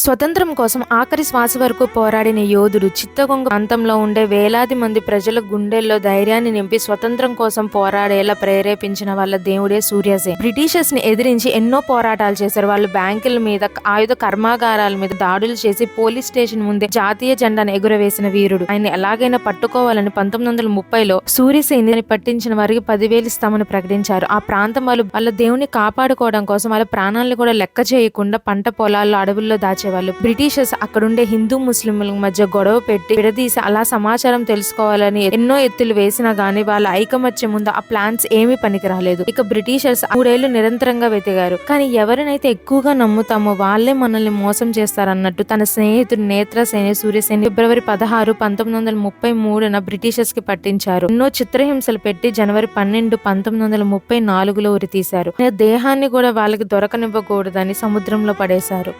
స్వతంత్రం కోసం ఆఖరి శ్వాస వరకు పోరాడిన యోధుడు. చిత్తగొంగ ప్రాంతంలో ఉండే వేలాది మంది ప్రజల గుండెల్లో ధైర్యాన్ని నింపి స్వతంత్రం కోసం పోరాడేలా ప్రేరేపించిన వాళ్ళ దేవుడే సూర్యసేన్. బ్రిటిషర్స్ ని ఎదిరించి ఎన్నో పోరాటాలు చేశారు. వాళ్ళు బ్యాంకుల మీద, ఆయుధ కర్మాగారాల మీద దాడులు చేసి పోలీస్ స్టేషన్ ముందే జాతీయ జెండాను ఎగురవేసిన వీరుడు. ఆయన ఎలాగైనా పట్టుకోవాలని 1930లో సూర్యసేన్ పట్టించిన వారికి 10,000 ఇస్తామని ప్రకటించారు. ఆ ప్రాంతం వాళ్ళు వాళ్ళ దేవుని కాపాడుకోవడం కోసం వాళ్ళ ప్రాణాలను కూడా లెక్క చేయకుండా పంట పొలాల్లో, అడవుల్లో దాచేవాళ్ళు. బ్రిటిషర్స్ అక్కడుండే హిందూ ముస్లింల మధ్య గొడవ పెట్టి విడదీసి అలా సమాచారం తెలుసుకోవాలని ఎన్నో ఎత్తులు వేసినా గానీ వాళ్ళ ఐకమత్యం ముందు ఆ ప్లాన్స్ ఏమీ పనికి రాలేదు. ఇక బ్రిటిషర్స్ 3 ఏళ్లు నిరంతరంగా వెతికారు. కానీ ఎవరినైతే ఎక్కువగా నమ్ముతామో వాళ్ళే మనల్ని మోసం చేస్తారన్నట్టు తన స్నేహితుడు నేత్రసేని సూర్యసేన్ ఫిబ్రవరి 16, 1933న బ్రిటిషర్స్ కి పట్టించారు. ఎన్నో చిత్రహింసలు పెట్టి జనవరి 12, 1934లో ఉరితీశారు. దేహాన్ని కూడా వాళ్ళకి దొరకనివ్వకూడదని సముద్రంలో పడేశారు.